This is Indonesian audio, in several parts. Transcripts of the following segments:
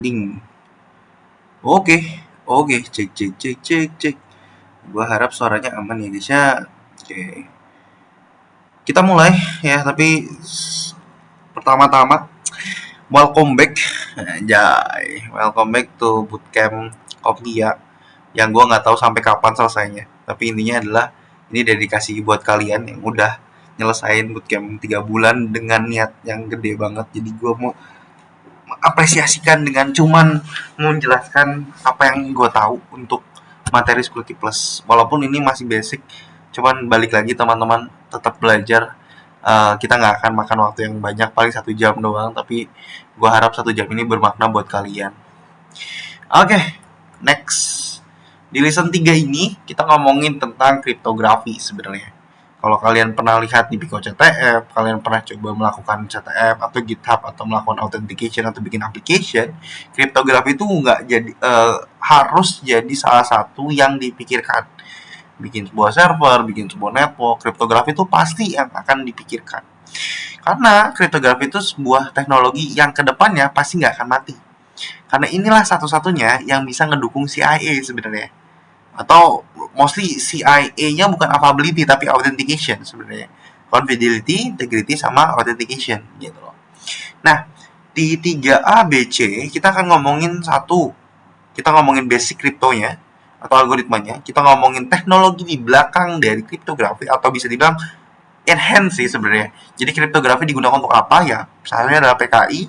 Ding. Oke, oke, cek cek cek cek cek. Gua harap suaranya aman ya guys ya. Oke. Kita mulai ya, tapi pertama-tama welcome back. Anjay, welcome back to bootcamp Kopia yang gua nggak tahu sampai kapan selesainya. Tapi intinya adalah ini dedikasi buat kalian yang udah nyelesain bootcamp 3 bulan dengan niat yang gede banget. Jadi gua mau apresiasikan dengan cuman menjelaskan apa yang gue tahu untuk materi Squeaky Plus. Walaupun ini masih basic, cuman balik lagi teman-teman tetap belajar. Kita nggak akan makan waktu yang banyak, paling 1 jam doang. Tapi gue harap 1 jam ini bermakna buat kalian. Oke, next. Di lesson 3 ini kita ngomongin tentang kriptografi sebenarnya. Kalau kalian pernah lihat di Pico CTF, kalian pernah coba melakukan CTF atau GitHub atau melakukan authentication atau bikin application, kriptografi itu nggak jadi harus jadi salah satu yang dipikirkan. Bikin sebuah server, bikin sebuah network, kriptografi itu pasti yang akan dipikirkan. Karena kriptografi itu sebuah teknologi yang kedepannya pasti nggak akan mati. Karena inilah satu-satunya yang bisa ngedukung CIA sebenarnya. Atau mostly CIA-nya bukan availability tapi authentication sebenarnya. Confidentiality, integrity, sama authentication gitu loh. Nah, di 3A, B, C kita akan ngomongin satu. Kita ngomongin basic kriptonya atau algoritmanya. Kita ngomongin teknologi di belakang dari kriptografi atau bisa dibilang enhance sih sebenarnya. Jadi kriptografi digunakan untuk apa ya? Misalnya adalah PKI.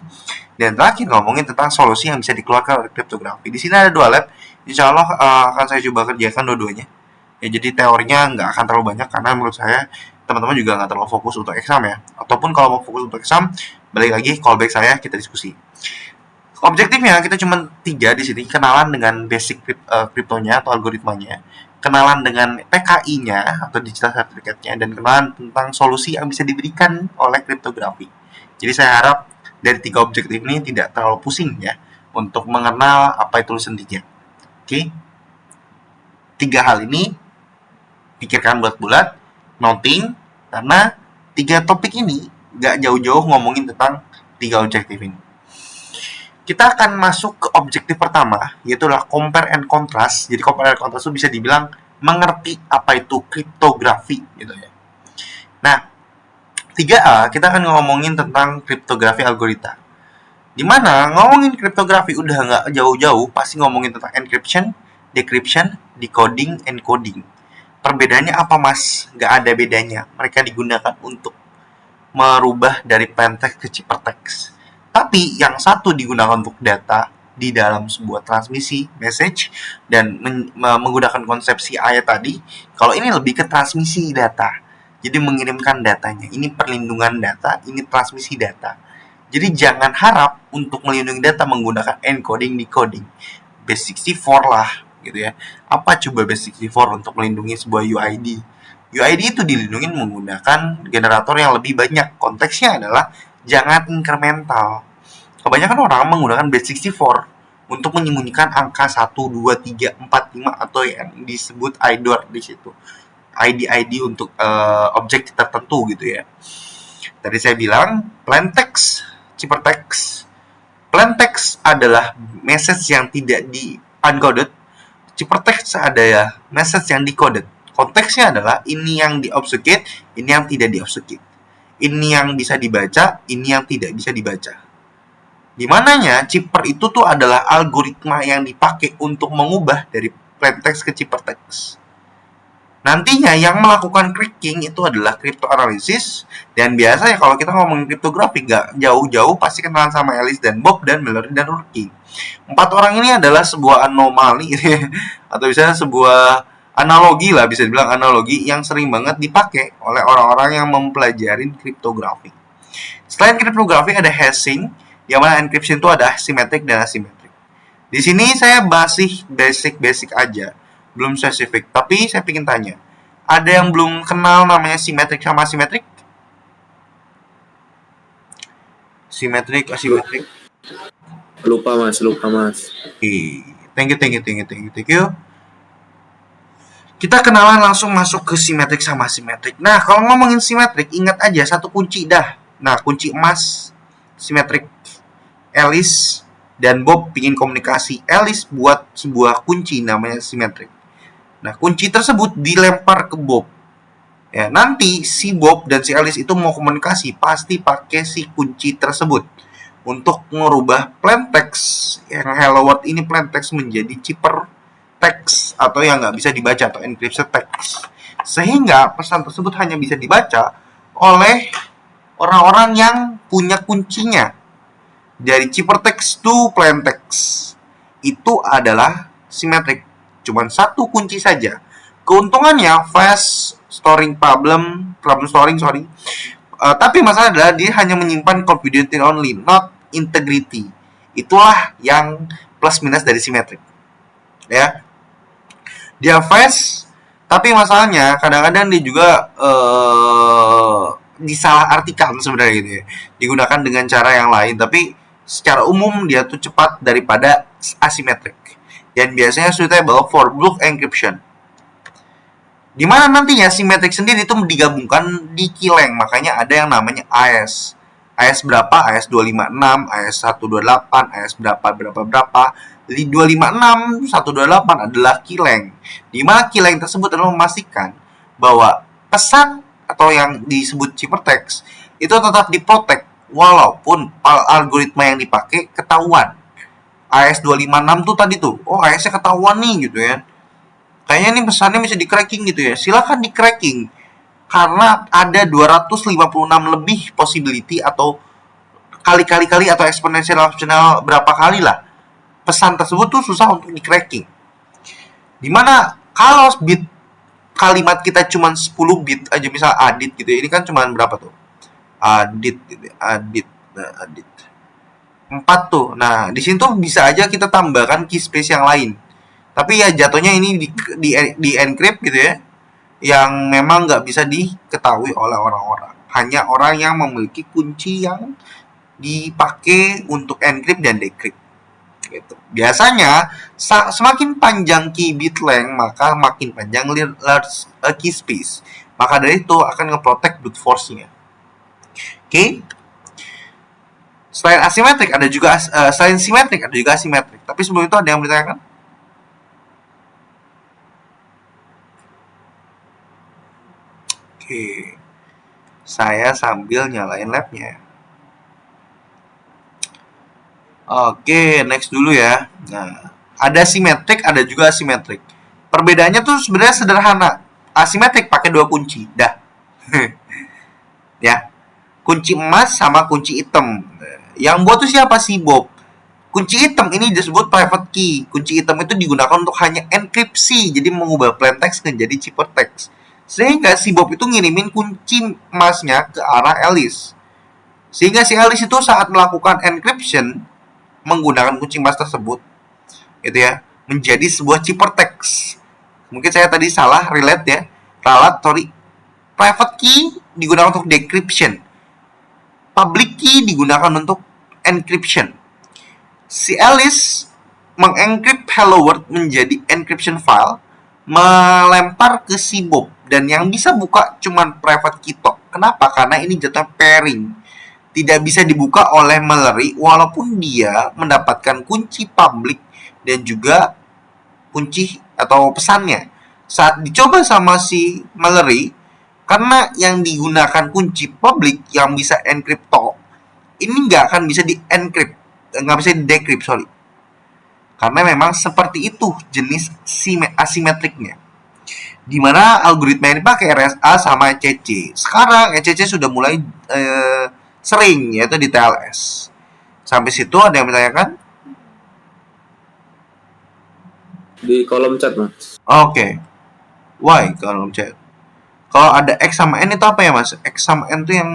Dan terakhir ngomongin tentang solusi yang bisa dikeluarkan oleh kriptografi. Di sini ada 2 lab. Insya Allah akan saya coba kerjakan dua-duanya. Ya, jadi teorinya nggak akan terlalu banyak karena menurut saya teman-teman juga nggak terlalu fokus untuk exam ya. Ataupun kalau mau fokus untuk exam, balik lagi callback saya kita diskusi. Objektifnya kita cuma 3 di sini, kenalan dengan basic kriptonya atau algoritmanya, kenalan dengan PKI-nya atau digital certificate-nya, dan kenalan tentang solusi yang bisa diberikan oleh kriptografi. Jadi saya harap dari 3 objektif ini tidak terlalu pusing ya untuk mengenal apa itu lesson 3. Oke. 3 hal ini pikirkan bulat-bulat, noting, karena 3 topik ini nggak jauh-jauh ngomongin tentang 3 objektif ini. Kita akan masuk ke objektif pertama, yaitu compare and contrast. Jadi compare and contrast itu bisa dibilang mengerti apa itu kriptografi gitu ya. Nah, 3A kita akan ngomongin tentang kriptografi algoritma. Dimana ngomongin kriptografi udah nggak jauh-jauh, pasti ngomongin tentang encryption, decryption, decoding, encoding. Perbedaannya apa mas? Nggak ada bedanya. Mereka digunakan untuk merubah dari plaintext ke ciphertext. Tapi yang satu digunakan untuk data di dalam sebuah transmisi message dan menggunakan konsepsi ayat tadi. Kalau ini lebih ke transmisi data. Jadi mengirimkan datanya. Ini perlindungan data, ini transmisi data. Jadi jangan harap untuk melindungi data menggunakan encoding decoding. Base64 lah gitu ya. Apa coba Base64 untuk melindungi sebuah UID? UID itu dilindungi menggunakan generator yang lebih banyak. Konteksnya adalah jangan incremental. Kebanyakan orang menggunakan Base64 untuk menyembunyikan angka 1, 2, 3, 4, 5 atau yang disebut IDOR di situ. ID untuk objek tertentu gitu ya. Tadi saya bilang plaintext, ciphertext. Plaintext adalah message yang tidak di uncoded. Ciphertext adalah message yang decoded. Konteksnya adalah ini yang di obfuscate, ini yang tidak di obfuscate. Ini yang bisa dibaca, ini yang tidak bisa dibaca. Dimananya cipher itu tuh adalah algoritma yang dipakai untuk mengubah dari plaintext ke ciphertext. Nantinya yang melakukan cracking itu adalah cryptanalysis, dan biasanya kalau kita ngomongin kriptografi gak jauh-jauh pasti kenalan sama Alice dan Bob dan Mallory dan Rookie. 4 orang ini adalah sebuah anomali atau misalnya sebuah analogi lah, bisa dibilang analogi yang sering banget dipakai oleh orang-orang yang mempelajari kriptografi. Selain kriptografi ada hashing, yang mana encryption itu ada symmetric dan asymmetric. Di sini saya masih basic aja, belum spesifik, tapi saya ingin tanya, ada yang belum kenal namanya simetrik sama asimetrik? Simetrik, asimetrik. Lupa mas. Oke, thank you. Kita kenalan langsung masuk ke simetrik sama asimetrik. Nah, kalau ngomongin simetrik, ingat aja satu kunci dah. Nah, kunci emas simetrik, Alice dan Bob pingin komunikasi. Alice buat sebuah kunci namanya simetrik. Nah, kunci tersebut dilempar ke Bob. Ya, nanti si Bob dan si Alice itu mau komunikasi pasti pakai si kunci tersebut untuk merubah plain text yang hello world ini plain text menjadi cipher text atau yang nggak bisa dibaca atau encrypted text. Sehingga pesan tersebut hanya bisa dibaca oleh orang-orang yang punya kuncinya. Dari cipher text to plain text itu adalah simetrik. Cuman satu kunci saja. Keuntungannya fast storing problem storing, sorry. Tapi masalah adalah dia hanya menyimpan confidential only, not integrity. Itulah yang plus minus dari simetrik. Ya, dia fast, tapi masalahnya kadang-kadang dia juga disalahartikan sebenarnya gitu ya. Digunakan dengan cara yang lain, tapi secara umum dia tuh cepat daripada asimetrik. Dan biasanya suitable for bulk encryption. Di mana nantinya simetrik sendiri itu digabungkan di Keyleng, makanya ada yang namanya AES. AES berapa? AES 256, AES 128, AES berapa berapa berapa. Di 256, 128 adalah Keyleng. Di mana Keyleng tersebut adalah memastikan bahwa pesan atau yang disebut ciphertext itu tetap diprotek walaupun algoritma yang dipakai ketahuan. AES 256 tuh tadi tuh, oh AES-nya ketahuan nih gitu ya. Kayaknya nih pesannya bisa di cracking gitu ya. Silahkan di cracking. Karena ada 256 lebih possibility atau kali-kali atau eksponensial berapa kali lah. Pesan tersebut tuh susah untuk di cracking. Dimana kalau bit kalimat kita cuma 10 bit aja, misal adit gitu ya. Ini kan cuma berapa tuh? Adit gitu ya. Adit. Nah, adit. 4 tuh. Nah, di sini tuh bisa aja kita tambahkan key space yang lain. Tapi ya jatuhnya ini di encrypt gitu ya, yang memang nggak bisa diketahui oleh orang-orang. Hanya orang yang memiliki kunci yang dipakai untuk encrypt dan decrypt. Gitu. Biasanya semakin panjang key bit length maka makin panjang large key space. Maka dari itu akan ngeprotect brute force-nya. Oke? Selain asimetrik ada juga selain simetrik ada juga asimetrik. Tapi sebelum itu ada yang bertanyakan? Oke, saya sambil nyalain labnya. Oke, next dulu ya. Nah, ada simetrik, ada juga asimetrik. Perbedaannya tuh sebenarnya sederhana. Asimetrik pakai 2 kunci, dah. Ya, kunci emas sama kunci hitam. Yang buat tuh siapa sih, Bob? Kunci hitam ini disebut private key. Kunci hitam itu digunakan untuk hanya enkripsi, jadi mengubah plain text menjadi ciphertext. Sehingga si Bob itu ngirimin kunci emasnya ke arah Alice. Sehingga si Alice itu saat melakukan encryption menggunakan kunci emas tersebut, gitu ya, menjadi sebuah ciphertext. Mungkin saya tadi salah relate ya. Private key digunakan untuk decryption. Public key digunakan untuk encryption. Si Alice mengencrypt hello world menjadi encryption file, melempar ke si Bob, dan yang bisa buka cuman private key tok. Kenapa? Karena ini jatuh pairing, tidak bisa dibuka oleh Mallory walaupun dia mendapatkan kunci public dan juga kunci atau pesannya. Saat dicoba sama si Mallory, karena yang digunakan kunci public yang bisa encrypt tok, ini nggak akan bisa di encrypt, nggak bisa di decrypt, sorry. Karena memang seperti itu jenis asimetriknya. Di mana algoritma ini pakai RSA sama ECC. Sekarang ECC sudah mulai sering, yaitu di TLS. Sampai situ ada yang bertanyakan? Di kolom chat, Mas. Oke. Why kolom chat? Kalau ada X sama N itu apa ya, Mas? X sama N tuh yang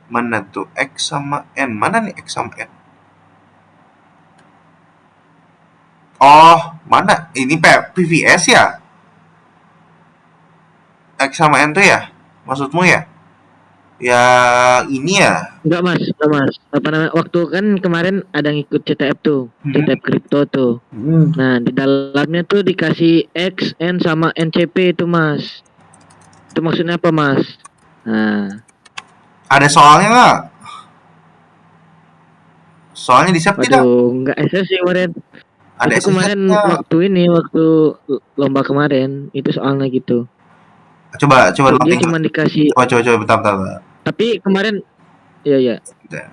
mana tuh? X sama N. Mana nih X sama N? Oh, mana? Ini PVS ya? X sama N tuh ya? Maksudmu ya? Ya ini ya? Enggak mas, apa namanya, waktu kan kemarin ada ngikut CTF tuh, CTF kripto tuh. Nah di dalamnya tuh dikasih X, N sama NCP itu mas. Itu maksudnya apa mas? Nah, Ada soalnya nggak? Soalnya di save tidak Waduh, nggak SS sih kemarin. ada Itu kemarin SSH-nya. waktu lomba kemarin itu soalnya gitu. Coba Dia loading. cuma dikasih, Coba bentar. tapi kemarin ya ya Bentar.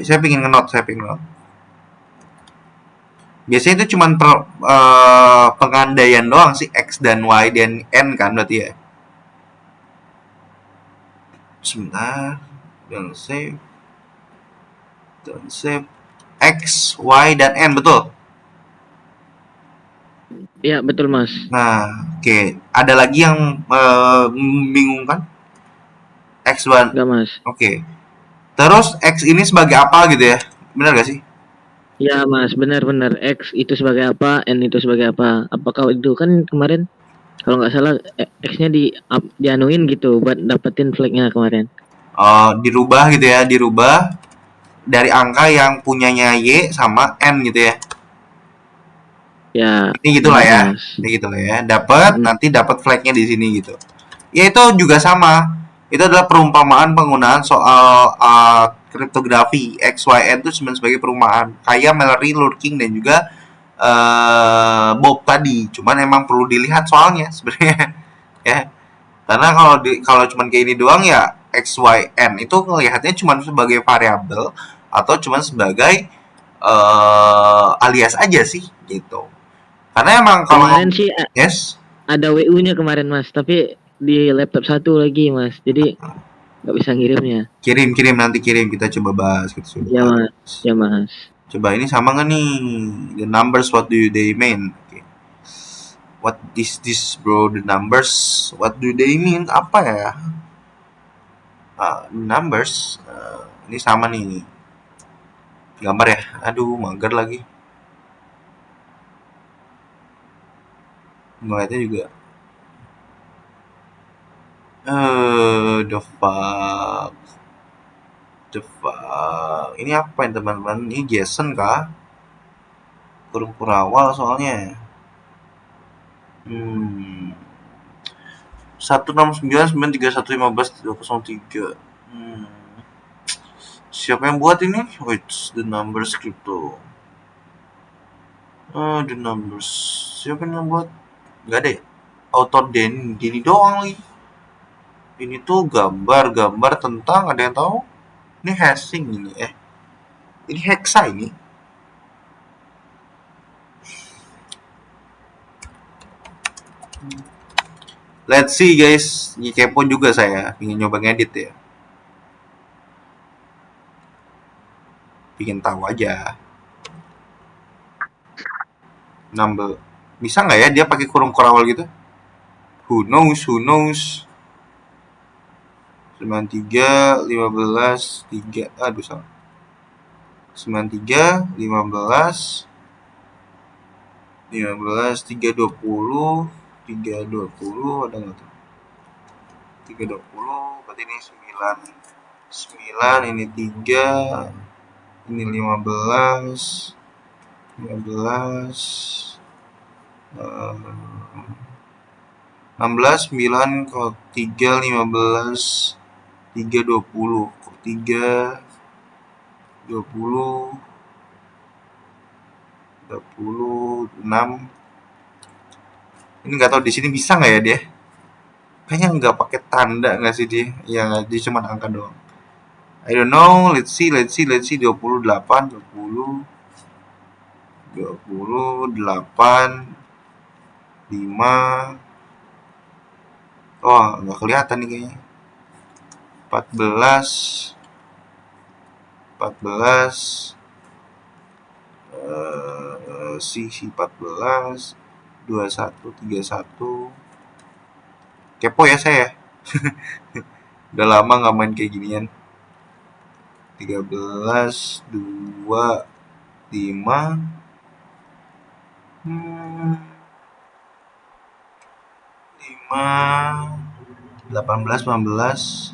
Saya pingin nge-note, saya pingin nge-note. Biasanya itu cuman pengandaian doang sih, X dan Y dan N kan berarti ya. Sebentar, dan save X, Y dan N betul. ya betul Mas. Nah, oke. Ada lagi yang membingungkan? X1. Enggak Mas. Oke. Terus X ini sebagai apa gitu ya? Benar gak sih? Ya Mas, benar-benar X itu sebagai apa, N itu sebagai apa? Apakah itu kan kemarin kalau nggak salah X-nya dianuin gitu buat dapetin flagnya kemarin. Dirubah gitu ya, dirubah dari angka yang punyanya Y sama N gitu ya. Ya, Ini gitulah benar ya. Mas. Ini gitulah ya. Dapat Mm, nanti dapat flagnya di sini gitu. Ya itu juga sama. Itu adalah perumpamaan penggunaan soal kriptografi. XYN itu cuma sebagai perumpamaan. Kayak Mallory, Lurking dan juga Bob tadi. Cuman emang perlu dilihat soalnya sebenarnya ya. Karena kalau cuman kayak ini doang ya XYN itu ngelihatnya cuma sebagai variabel atau cuma sebagai alias aja sih gitu. Karena emang kalau Kemarin sih yes, ada WU-nya kemarin Mas, tapi di laptop satu lagi Mas. Jadi nggak bisa ngirimnya. kirim nanti kirim kita coba bahas kita coba Ya Mas, bahas. ya Mas. Coba ini sama nggak nih the numbers what do they mean? Okay. What is this bro the numbers what do they mean apa ya? Numbers ini sama nih gambar ya. Aduh mager lagi. Ngeliatnya juga the fuck ini apa ya teman-teman, ini JSON kah, kurung kurawal soalnya. 1699311503. Siapa yang buat ini? Wait, the numbers crypto. The numbers. Siapa yang buat? Gak ada ya? Author Dini doang lagi. Ini tuh gambar tentang, ada yang tahu? Ini hashing ini ini hexa ini. Let's see guys, ini kepo juga saya, ingin nyoba ngedit ya. Pingin tahu aja. Number. Bisa nggak ya dia pakai kurung kurawal gitu? Who knows? 93 15 3 aduh salah. 93 15 320 ada nggak tuh? 320 berarti ini 9 ini 3 ini 15 16 9 kalau 3 15 3 20 3 20 6 ini nggak tahu di sini bisa nggak ya dia, kayaknya nggak pakai tanda nggak sih dia ya, dia cuma angka doang. I don't know, let's see 28 5 oh nggak kelihatan nih kayaknya. 14 sisi 14 21 31 kepo ya saya. Udah lama nggak main kayak ginian. 13 2 5 5 18 19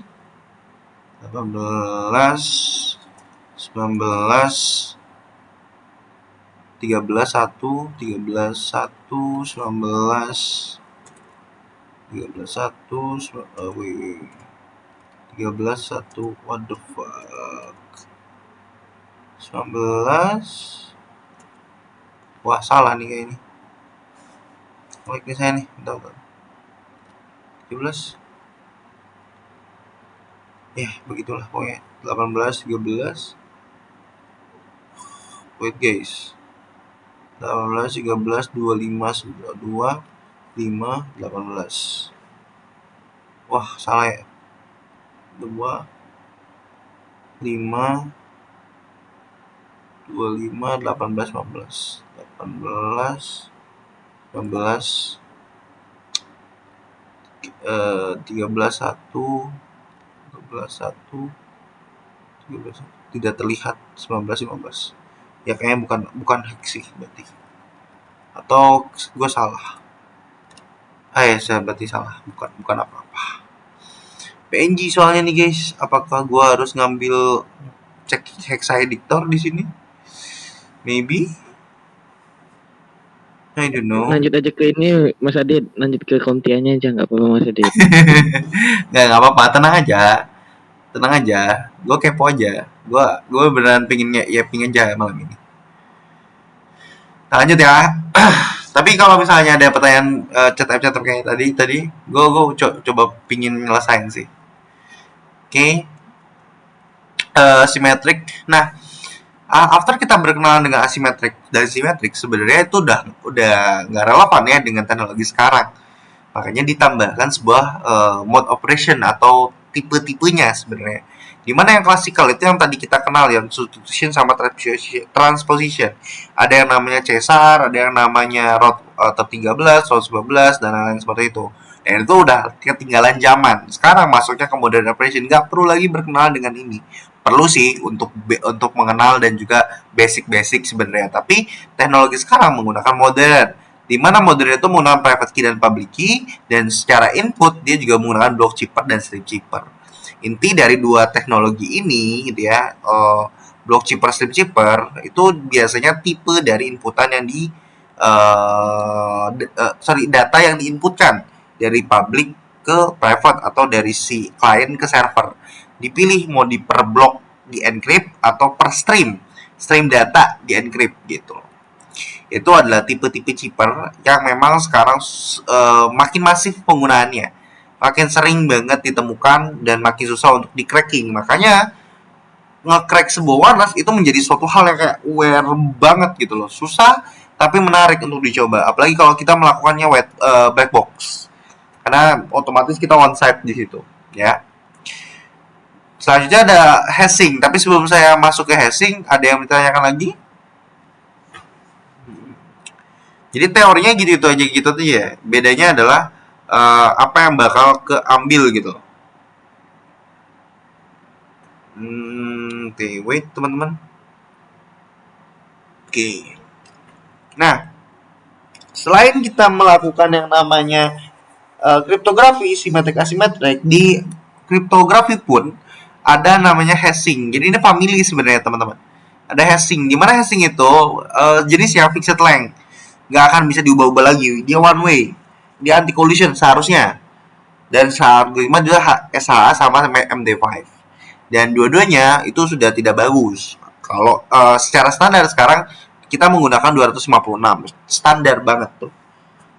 13 1 13 1 what the fuck 19. Wah, salah nih kayak ini. Klik nih saya nih, bentar. 17. Ya, begitulah pokoknya. 18, 13. Wait guys. 18, 13, 25, 2, 5, 18. Wah, salah ya. 2, 5, 25, 18, 19. 18, 19, 13, 1, 13, 1, 13, 1. Tidak terlihat. 19, 15. Ya kayaknya bukan hack sih berarti. Atau gue salah. Saya berarti salah. Bukan apa-apa. PNG soalnya nih guys. Apakah gue harus ngambil cek hexaeditor di sini? Maybe. I don't know. Lanjut aja ke ini Mas Adit, lanjut ke kontiannya aja nggak apa-apa Mas Adit. Nggak apa-apa, tenang aja. Gue kepo aja. Gue beneran pengen pingin aja malam ini. Nah, lanjut ya. Tapi kalau misalnya ada pertanyaan chat kayak tadi gue coba pingin ngelesain sih. Oke. Symmetric. Nah, after kita berkenalan dengan asymmetric dan symmetric, sebenarnya itu udah nggak relevan ya dengan teknologi sekarang. Makanya ditambahkan sebuah mode operation atau tipe-tipenya sebenarnya. Dimana yang klasikal itu yang tadi kita kenal, yang substitution sama transposition. Ada yang namanya Caesar, ada yang namanya Roth 13, Roth 11, dan lain-lain seperti itu. Dan itu udah ketinggalan zaman. Sekarang masuknya ke modern operation, nggak perlu lagi berkenalan dengan ini. Perlu sih untuk mengenal dan juga basic sebenarnya. Tapi teknologi sekarang menggunakan modern, di mana modern itu menggunakan private key dan public key, dan secara input dia juga menggunakan block chipper dan strip chipper. Inti dari dua teknologi ini gitu ya, block chipper, strip chipper itu biasanya tipe dari inputan yang data yang diinputkan dari public ke private atau dari si client ke server. Dipilih mau di per block di encrypt atau per stream data di encrypt gitu. Itu adalah tipe-tipe chipper yang memang sekarang makin masif penggunaannya, makin sering banget ditemukan dan makin susah untuk di cracking. Makanya nge-crack sebuah wireless itu menjadi suatu hal yang kayak rare banget gitu loh, susah tapi menarik untuk dicoba, apalagi kalau kita melakukannya black box, karena otomatis kita one side di situ ya. Selanjutnya ada hashing, tapi sebelum saya masuk ke hashing, ada yang ditanyakan lagi? Jadi teorinya gitu aja ya. Bedanya adalah apa yang bakal keambil gitu. Oke, wait teman-teman. Oke. Nah, selain kita melakukan yang namanya kriptografi simetrik asimetrik, di kriptografi pun ada namanya hashing. Jadi ini family sebenarnya teman-teman. Ada hashing. Dimana hashing itu jenisnya fixed length, nggak akan bisa diubah-ubah lagi. Dia one way, dia anti collision seharusnya. Dan SHA-25 juga SHA sama MD5. Dan dua-duanya itu sudah tidak bagus. Kalau secara standar sekarang kita menggunakan 256, standar banget tuh.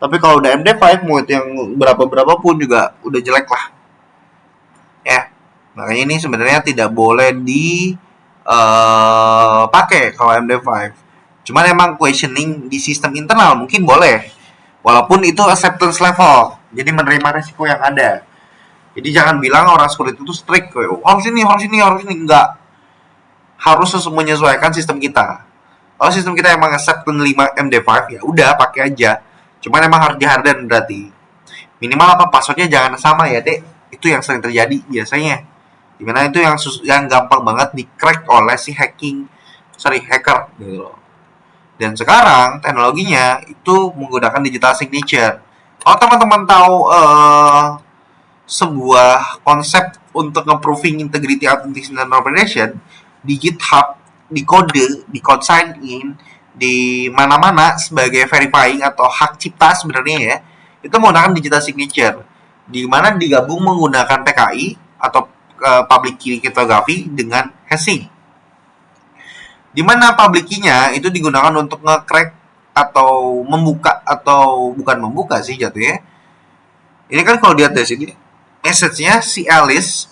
Tapi kalau udah MD5 mau itu yang berapa pun juga udah jelek lah. Ya, makanya ini sebenarnya tidak boleh dipakai kalau MD5. Cuman emang questioning di sistem internal mungkin boleh, walaupun itu acceptance level, jadi menerima resiko yang ada. Jadi jangan bilang orang security itu strict, harus ini, enggak. Harus menyesuaikan sistem kita. Kalau sistem kita emang accept 5 MD5 ya udah pakai aja. Cuman emang harus di-harden berarti. Minimal apa, passwordnya jangan sama ya, Dek. Itu yang sering terjadi biasanya. Dimana itu yang gampang banget di-crack oleh si hacker gitu loh. Dan sekarang teknologinya itu menggunakan digital signature. Kalau teman-teman tahu sebuah konsep untuk nge-proving integrity, authenticity, dan operation di GitHub, di code sign in, di mana-mana sebagai verifying atau hak cipta sebenarnya ya, itu menggunakan digital signature, di mana digabung menggunakan PKI atau public key cryptography dengan hashing. Dimana public key-nya itu digunakan untuk nge-crack atau membuka, atau bukan membuka sih jatuhnya. Ini kan kalau lihat dari sini, message-nya si Alice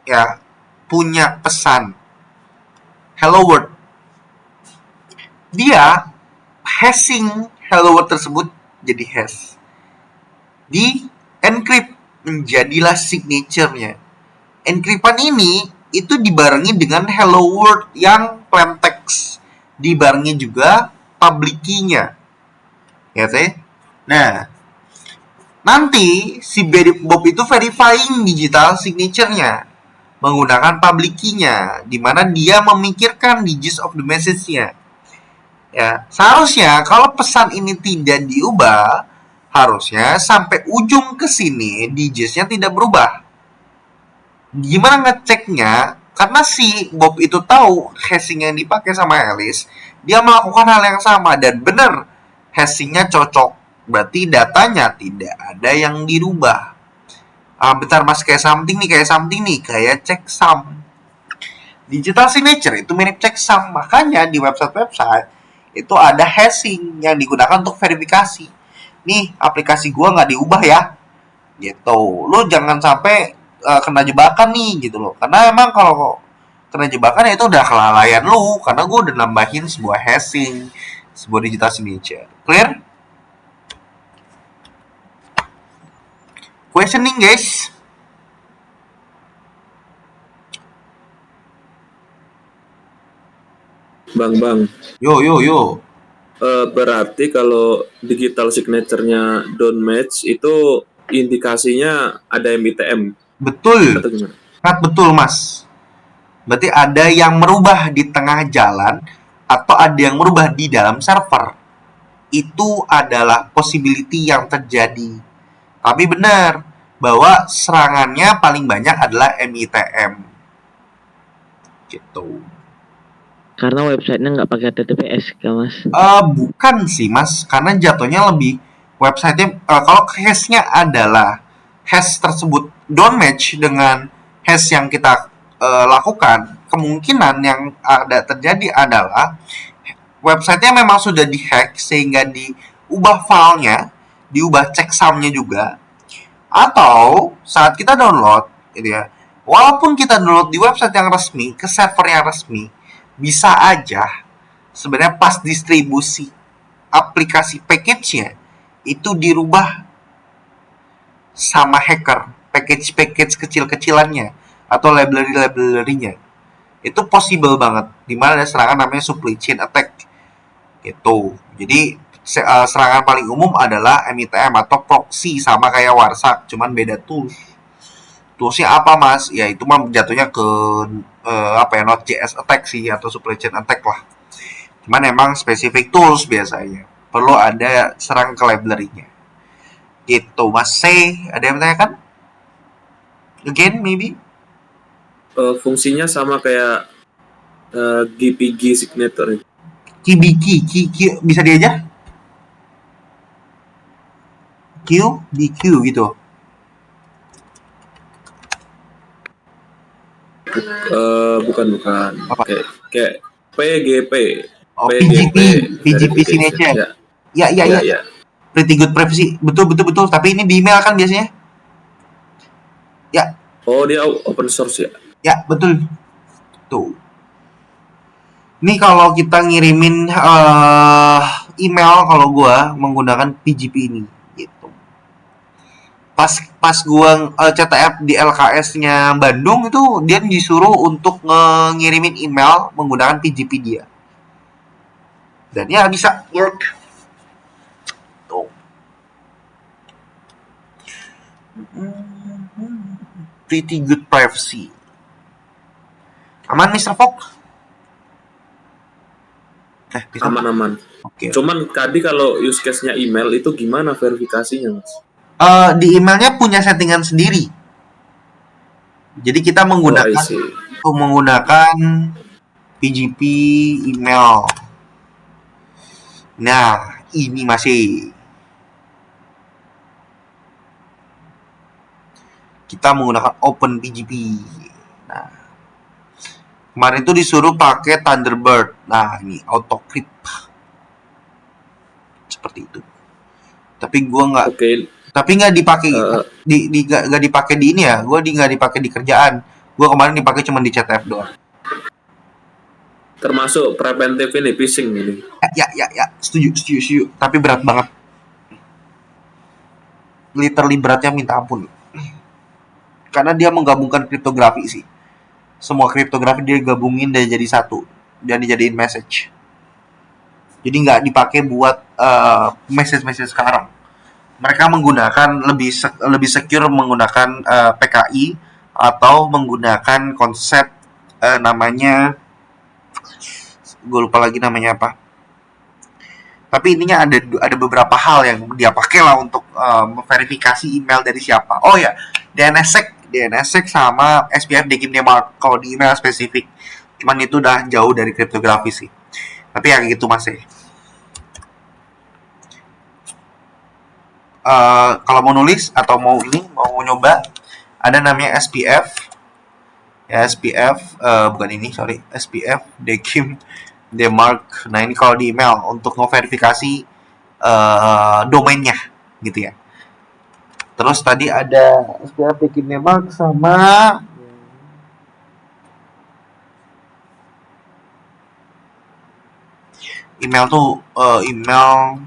ya punya pesan hello world. Dia hashing hello world tersebut jadi hash. Di encrypt menjadilah signature-nya. Encryptan ini itu dibarengi dengan hello world yang plain text. Dibarengi juga public key-nya. Ya teh. Nah, nanti si Bob itu verifying digital signature-nya menggunakan public key-nya, di mana dia memikirkan digits of the message-nya. Ya, seharusnya kalau pesan ini tidak diubah, harusnya sampai ujung ke sini digits-nya tidak berubah. Gimana ngeceknya? Karena si Bob itu tahu hashing yang dipakai sama Alice, dia melakukan hal yang sama dan benar hashingnya cocok. Berarti datanya tidak ada yang dirubah. Bentar mas, kayak something nih, kayak checksum. Digital signature itu mirip checksum, makanya di website itu ada hashing yang digunakan untuk verifikasi. Nih aplikasi gua nggak diubah ya, gitu. Lu jangan sampai kena jebakan nih gitu loh. Karena emang kalau kena jebakan ya itu udah kelalaian lu, karena gua udah nambahin sebuah hashing, sebuah digital signature. Clear? Questioning guys. Bang. Yo. Berarti kalau digital signature-nya don't match itu indikasinya ada MITM Betul. atau gimana? Sangat betul mas. Berarti ada yang merubah di tengah jalan atau ada yang merubah di dalam server. Itu adalah possibility yang terjadi. Tapi benar bahwa serangannya paling banyak adalah MITM. Gitu. Karena websitenya nggak pakai HTTPS kan mas? Bukan sih mas, karena jatuhnya lebih websitenya kalau hash-nya adalah hash tersebut don't match dengan hash yang kita lakukan, kemungkinan yang ada terjadi adalah websitenya memang sudah dihack sehingga diubah filenya, diubah checksumnya juga, atau saat kita download, gitu ya. Walaupun kita download di website yang resmi ke server yang resmi, bisa aja sebenarnya pas distribusi aplikasi package-nya itu dirubah sama hacker, package kecil-kecilannya atau library-nya. Itu possible banget, dimana ada serangan namanya supply chain attack gitu. Jadi serangan paling umum adalah MITM atau proxy, sama kayak Warsak, cuman beda tools. Toolsnya apa mas? Ya itu mah jatuhnya ke Node.js attack sih, atau supply chain attack lah. Cuman emang spesifik tools biasanya perlu ada serang ke library-nya. Gitu mas C. Ada yang menanyakan? Again maybe? Fungsinya sama kayak GPG signature. Kibiki, bisa diajar? Q, BQ gitu. Bukan. Apa? Kayak PGP. Oh, PGP PGP verification. signature. Ya. Ya. Pretty good privacy. Betul. Tapi ini di email kan biasanya. Ya. Oh, dia open source ya? Ya, betul. Tuh. Ini kalau kita ngirimin email, kalau gua menggunakan PGP ini gitu. Pas gua CTF di LKS-nya Bandung itu, dia disuruh untuk ngirimin email menggunakan PGP dia. Dan ya bisa work. Tuh. Pretty good privacy. Aman Mr. Fox? Aman. Oke. Cuman tadi kalau use case-nya email itu gimana verifikasinya, Mas? Di emailnya punya settingan sendiri. Jadi kita menggunakan PGP email. Nah, ini masih kita menggunakan Open PGP. Nah, Kemarin tuh disuruh pakai Thunderbird. Nah, ini autocrypt. Seperti itu. Tapi gua nggak Oke, tapi nggak dipakai eh, nggak dipakai di ini ya. Gua nggak dipakai di kerjaan. Gua kemarin dipakai cuma di chat app doang. termasuk preventif ini phishing ini. Ya, setuju. Tapi berat banget. Literally beratnya minta ampun. Karena dia menggabungkan kriptografi sih. Semua kriptografi dia gabungin dan jadi satu dan dijadiin message. Jadi nggak dipakai buat message sekarang. Mereka menggunakan lebih secure menggunakan PKI atau menggunakan konsep namanya, gue lupa lagi namanya apa. Tapi intinya ada beberapa hal yang dia pakai lah untuk memverifikasi email dari siapa. Oh ya, DNSSEC sama SPF DKIM-DMARC kalau di email spesifik. Cuman itu udah jauh dari kriptografi sih. Tapi ya gitu masih. Kalau mau nulis atau mau nyoba, ada namanya SPF. Ya, SPF bukan ini, sorry. SPF DKIM DMARC. Nah, ini kalau di email untuk memverifikasi domainnya gitu ya. Terus tadi ada SPF DKIM DMARC sama email tuh email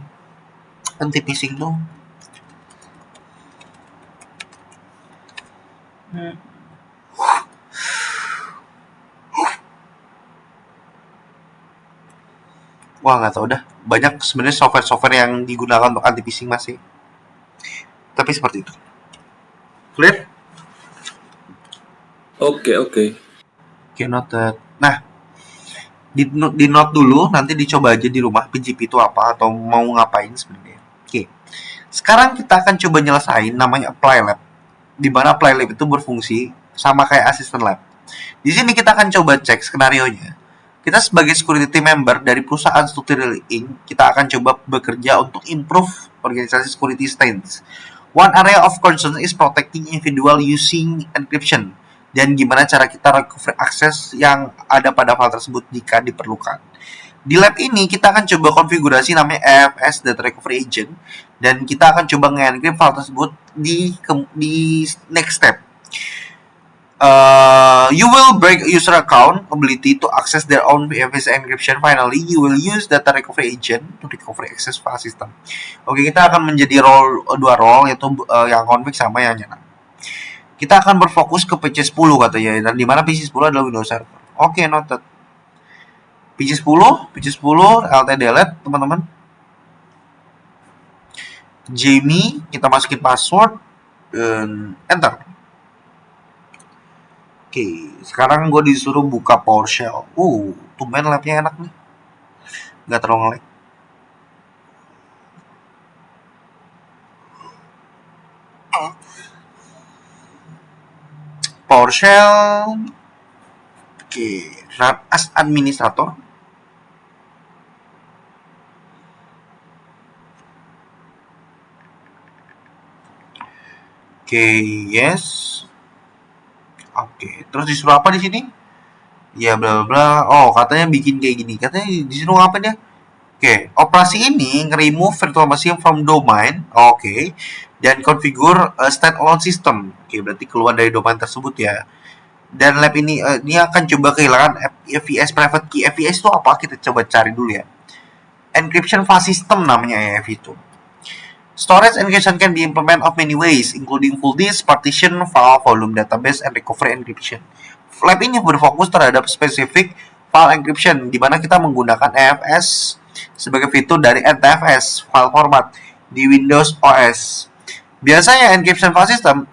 anti phishing tuh wah nggak tahu dah, banyak sebenarnya software yang digunakan untuk anti phishing masih, tapi seperti itu. Clear? Oke. Oke, noted. Nah, di note dulu, nanti dicoba aja di rumah PGP itu apa atau mau ngapain sebenarnya. Oke, sekarang kita akan coba nyelesain namanya apply lab, di mana apply lab itu berfungsi sama kayak assistant lab. Di sini kita akan coba cek skenario-nya. Kita sebagai security team member dari perusahaan Stutiril Inc., kita akan coba bekerja untuk improve organisasi security stance. One area of concern is protecting individual using encryption, dan gimana cara kita recover akses yang ada pada file tersebut jika diperlukan. Di lab ini kita akan coba konfigurasi namanya AFS Data Recovery Agent, dan kita akan coba nge-encrypt file tersebut di next step. You will break user account ability to access their own PFS encryption. Finally, you will use data recovery agent to recover access file system. Oke, kita akan menjadi dua role, yaitu yang config sama yang nyala. Kita akan berfokus ke PC10 katanya, dan di mana PC10 adalah Windows Server. Oke, noted. PC10 LT delete teman-teman. Jamie, kita masukin password dan enter. Oke, sekarang gue disuruh buka PowerShell. Tumben labnya enak nih. Nggak terlalu nge-lag. PowerShell. Oke, run as administrator. Oke, yes. Oke, terus disuruh apa di sini? Ya bla bla. Oh, katanya bikin kayak gini. Katanya disuruh apa dia? Oke, operasi ini nge-remove virtual machine from domain. Oke. Dan configure standalone system. Oke, berarti keluar dari domain tersebut ya. Dan lab ini akan coba kehilangan FVS private key. FVS itu apa? Kita coba cari dulu ya. Encryption file system namanya EF itu. Storage encryption can be implemented of many ways, including full disk, partition, file, volume, database, and recovery encryption. Lab ini berfokus terhadap spesifik file encryption, di mana kita menggunakan EFS sebagai fitur dari NTFS file format di Windows OS. Biasanya encryption file system,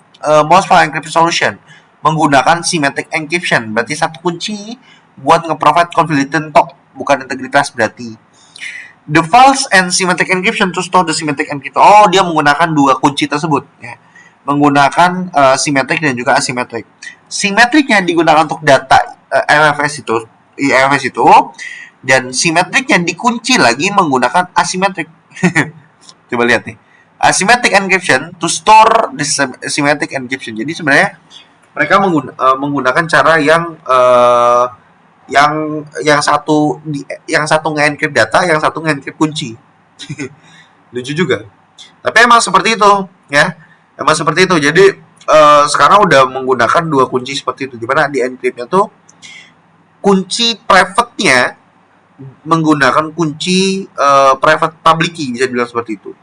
most file encryption solution menggunakan symmetric encryption, berarti satu kunci buat nge-provide confidence talk, bukan integritas berarti. The files and symmetric encryption to store the symmetric encryption. Oh, dia menggunakan dua kunci tersebut ya. Menggunakan symmetric dan juga asymmetric. Symmetricnya digunakan untuk data EFS itu, dan symmetricnya dikunci lagi menggunakan asymmetric. Coba lihat nih. Asymmetric encryption to store the symmetric encryption. Jadi sebenarnya mereka menggunakan cara yang yang satu nge-encrypt data, yang satu nge-encrypt kunci. Lucu juga. Tapi emang seperti itu, ya. Emang seperti itu. Jadi sekarang udah menggunakan dua kunci seperti itu. Dimana di encryptnya tuh kunci private-nya menggunakan kunci private public key, bisa dibilang seperti itu.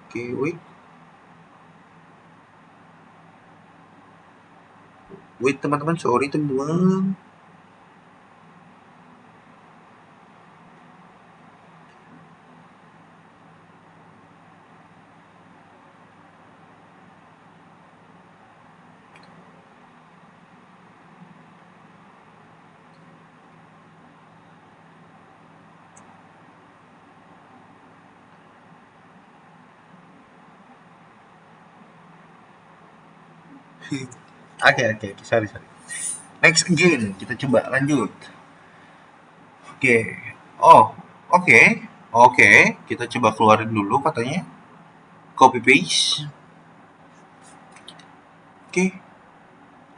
Oke, wait. Wait teman-teman, sorry teman-teman. Oke, sorry. Next again, kita coba lanjut. Oke. Oh, oke. Kita coba keluarin dulu katanya. Copy paste. Oke.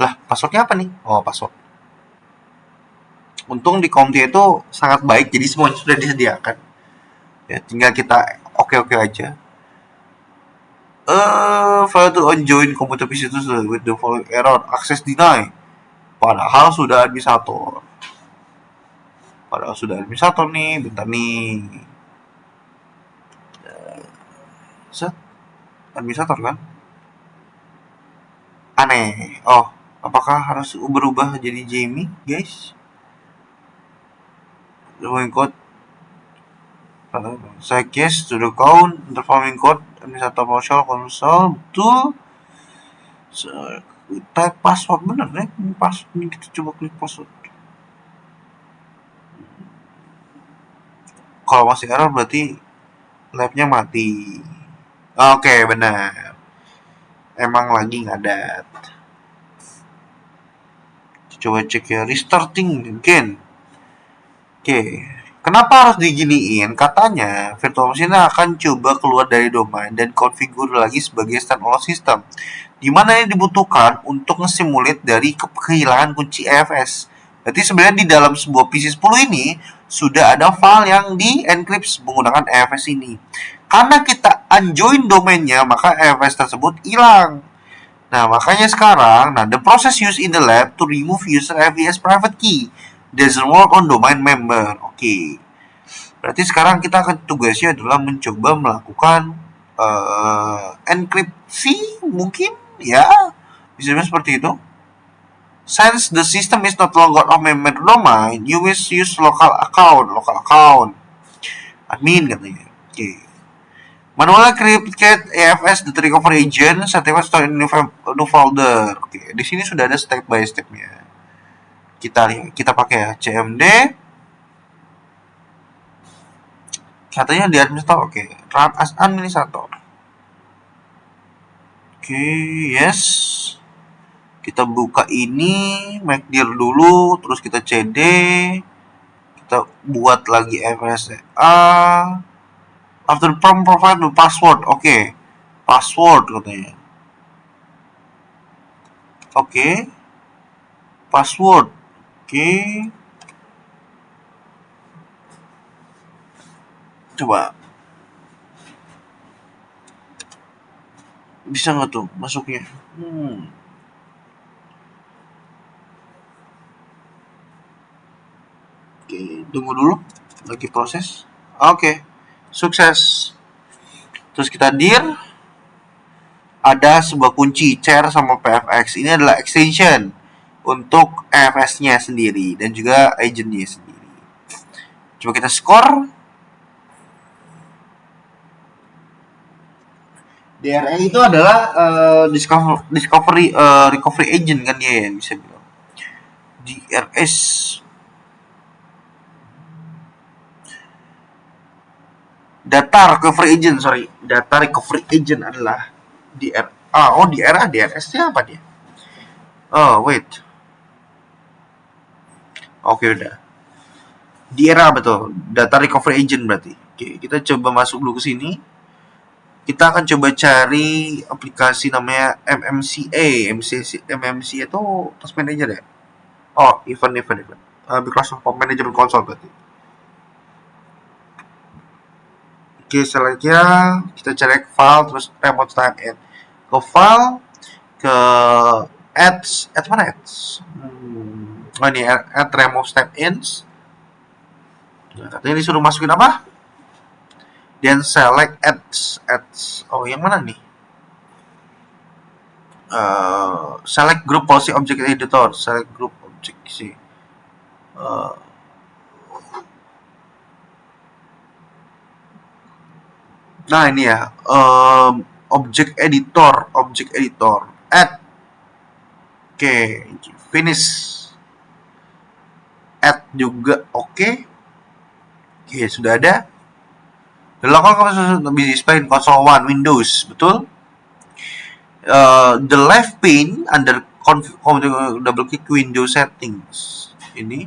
Lah, passwordnya apa nih? Oh, password. Untung di Comty itu sangat baik, jadi semuanya sudah disediakan. Ya, tinggal kita oke aja. Fail to join computer PC itu with the following error, access deny. Padahal sudah administrator nih, bentar nih. Set, administrator kan? Aneh. Oh, apakah harus berubah jadi Jamie, guys? The following code. Saya guess to the count, the following code, administrator PowerShell console, betul. Type password bener ya? Ini kita coba klik password. Kalau masih error berarti labnya mati. Oke, benar. Emang lagi ngadat. Coba cek ya, restarting again. Oke. Kenapa harus diginiin? Katanya virtual machine akan coba keluar dari domain dan konfigur lagi sebagai standalone system, di mana ini dibutuhkan untuk nge-simulate dari kehilangan kunci EFS. Berarti sebenarnya di dalam sebuah PC 10 ini sudah ada file yang di-encrypt menggunakan EFS ini. Karena kita unjoin domainnya, maka EFS tersebut hilang. Nah, makanya sekarang, the process used in the lab to remove user EFS private key doesn't work on domain member. Oke. Berarti sekarang kita akan tugasnya adalah mencoba melakukan enkripsi mungkin ya. Bisa seperti itu. Since the system is not longer of member domain, you must use local account. Admin katanya. Oke. Manual create EFS data recovery agent, certificate store in new folder. Oke, di sini sudah ada step by stepnya. Kita pakai ya, CMD. Katanya di administrator, oke. Run as administrator. Oke, yes. Kita buka ini, make dir dulu, terus kita CD. Kita buat lagi FSA. After prompt provide the password, oke. Password katanya. Oke. Password. Oke. Coba. Bisa nggak tuh masuknya? Oke, tunggu dulu. Lagi proses. Oke. Sukses. Terus kita dir. Ada sebuah kunci char sama pfx. Ini adalah extension untuk EFS-nya sendiri dan juga agent-nya sendiri. Coba kita score. DRA itu adalah recovery agent kan dia ya, bisa bilang. DRS data recovery agent adalah DRS-nya apa dia? Oh, wait. Oke, udah. DRA betul, data recovery agent berarti. Oke, kita coba masuk dulu ke sini. Kita akan coba cari aplikasi namanya MMCA. MMCA itu task manager ya? Oh, event. Microsoft Management Console berarti. Oke, selanjutnya kita cari file terus remote type in. Ke file, ke add mana ads? Oh ini add remote step ins. Nah, katanya disuruh masukin apa? Dan select ads. Oh yang mana nih? Select group policy object editor. Select group object sih. Nah ini ya, object editor, add. Oke, finish. Add juga, oke. Oke, sudah ada. The local computer bisa display in console 1 Windows, betul? The left pane under double click Windows settings. Ini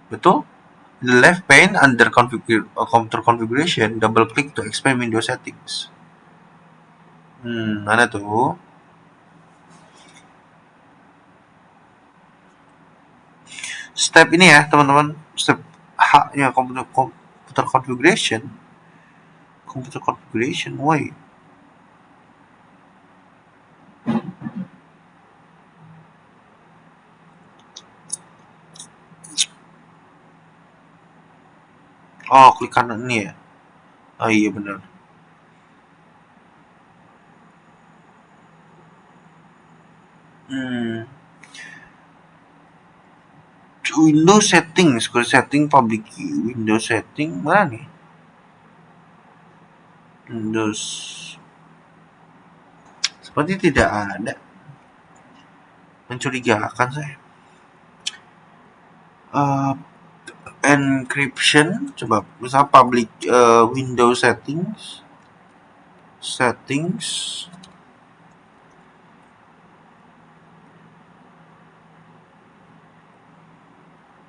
betul? The left pane under computer configuration, double click to expand Windows settings. Mana tuh? Step ini ya, teman-teman. Step H-nya computer configuration. Computer configuration, why? Oh, klik kanan ini ya. Oh iya benar. Windows settings, setting public key. Windows setting mana nih? Windows seperti tidak ada. Mencurigakan saya. Encryption, coba misal public Windows settings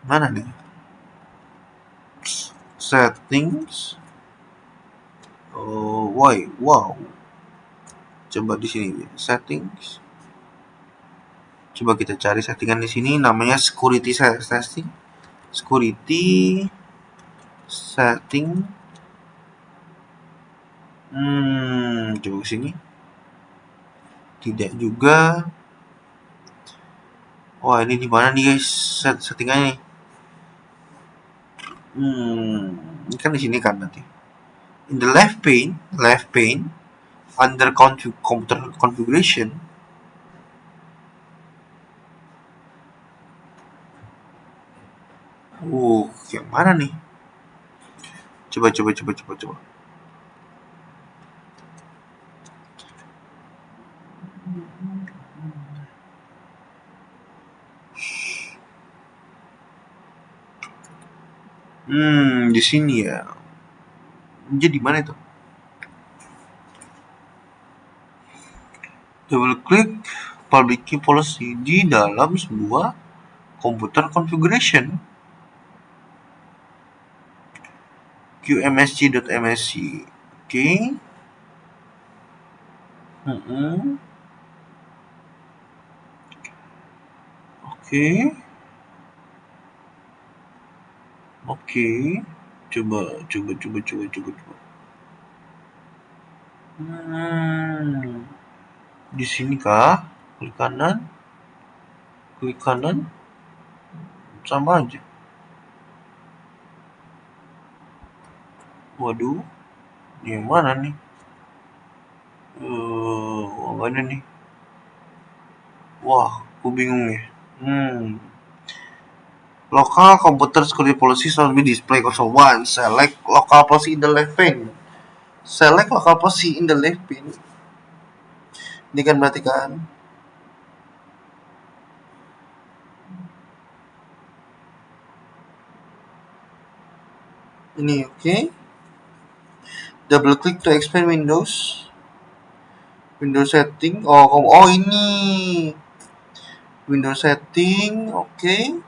mana nih? Settings. Wow. Coba di sini settings. Coba kita cari settingan di sini, namanya security testing. Security setting. Coba ke sini. Tidak juga. Wah, ini di mana nih guys settingannya nih? Ini kan di sini kan nanti. In the left pane under computer configuration. Yang mana nih? Coba. Di sini ya. Jadi mana itu? Double klik public key policy di dalam sebuah computer configuration. qmsg.msc. Oke. Oke. Coba. Di sini kah? Klik kanan. Sama aja. Waduh. Yang mana nih? Nggak ada nih. Wah, aku bingung ya. Local computer security policy shall be display console 1. Select local policy in the left pane. Select local policy in the left pane. Ini kan berarti kan ini, oke. Double click to expand Windows setting. Oh ini Windows setting, oke.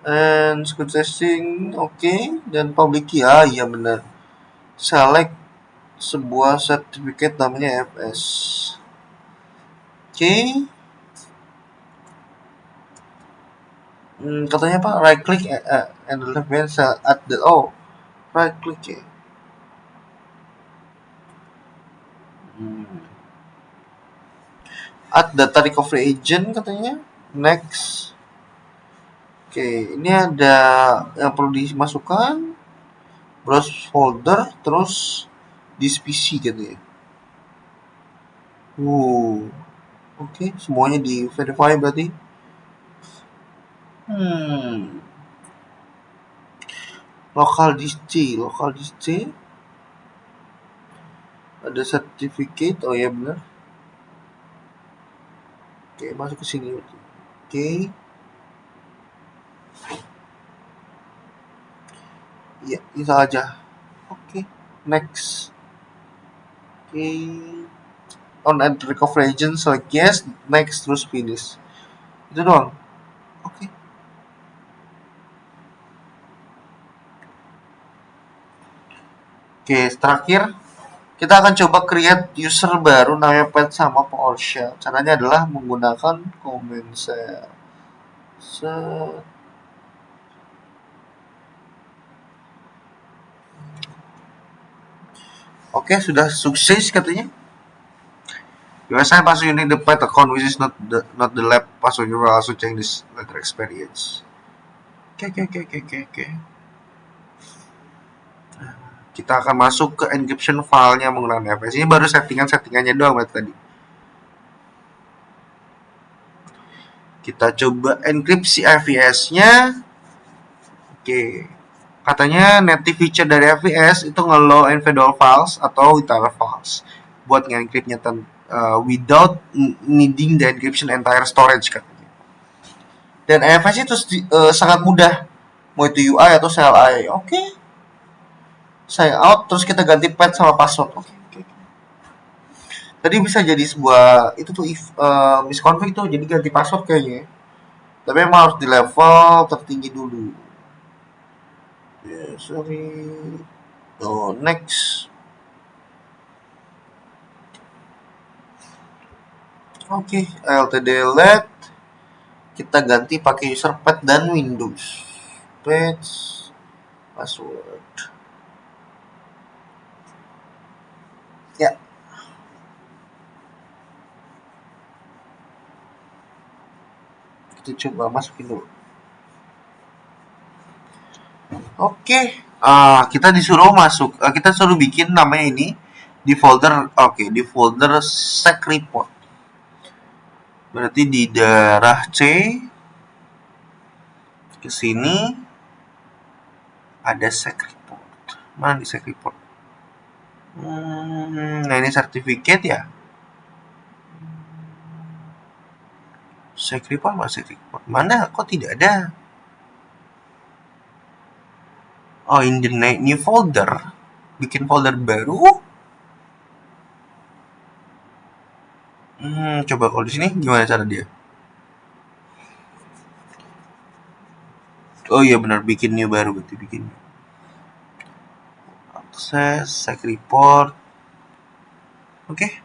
And security testing, oke. Dan public key, iya benar. Select sebuah sertifikat namanya FS. Oke. Katanya apa? Right click and left hand cell at the right click ya. Add data recovery agent katanya. Next. Oke, ini ada yang perlu dimasukkan. Browse folder, terus this PC katanya. Oke, semuanya di verify berarti. Local disk C. Ada certificate, oh ya benar. Oke, masuk ke sini. Oke. Ya, bisa aja. Oke, next. Oke. On and recovery agent, select yes, next, terus finish. Itu doang. Oke. Oke, terakhir kita akan coba create user baru namanya pet sama PowerShell. Caranya adalah menggunakan command shell. Oke, sudah sukses katanya. Biasanya password you need the pet account which is not the lab password, you will also change this later experience. Oke. Kita akan masuk ke encryption filenya menggunakan FS. Ini baru settingannya doang berarti tadi. Kita coba enkripsi IPS-nya. Oke. Katanya native feature dari FVS itu nge-low individual files atau entire files buat nge-encryptnya without needing the encryption entire storage katanya. Dan FVS itu sangat mudah, mau itu UI atau CLI. Oke. Sign out, terus kita ganti pet sama password. Oke. Tadi bisa jadi sebuah itu tuh misconfig tuh, jadi ganti password kayaknya. Tapi emang harus di level tertinggi dulu. Sorry. Next. Oke, LTD let kita ganti pakai user pet dan Windows. Pet password. Ya. Kita coba masukin dulu. Oke. Kita disuruh kita suruh bikin namanya ini di folder di folder sec report. Berarti di daerah C ke sini ada sec report. Mana di sec report? Nah ini certificate ya. Sec report mana? Kok tidak ada? Oh, in the new folder. Bikin folder baru. Coba kalau di sini gimana cara dia? Oh iya benar, bikin new baru berarti bikin. Akses, sec report. Oke.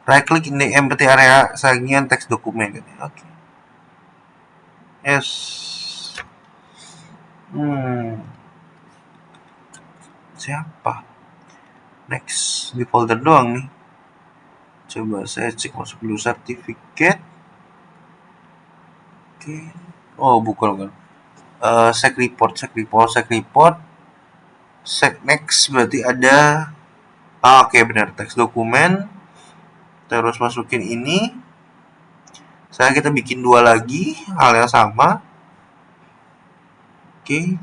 Right click in the empty area segment text dokumen katanya. Oke. Yes. Siapa? Next di folder doang nih. Coba saya cek masuk dulu certificate. Oke. Oh bukan. Sec report. Sec next berarti ada. Oke, benar, teks dokumen. Terus masukin ini. Sekarang kita bikin 2 lagi hal yang sama. Oke.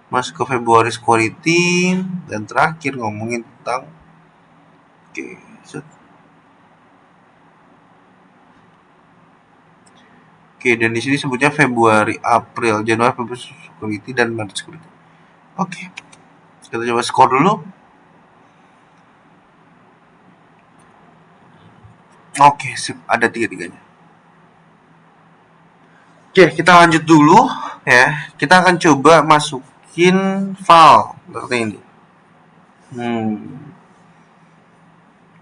Masuk ke Februari Security dan terakhir ngomongin tentang Oke, dan di sini sebutnya Februari, April, Januari, Februari Security dan Maret Security. Oke. Kita coba score dulu. Oke, sip, ada tiga-tiganya. Oke, kita lanjut dulu ya. Kita akan coba masukin file seperti ini.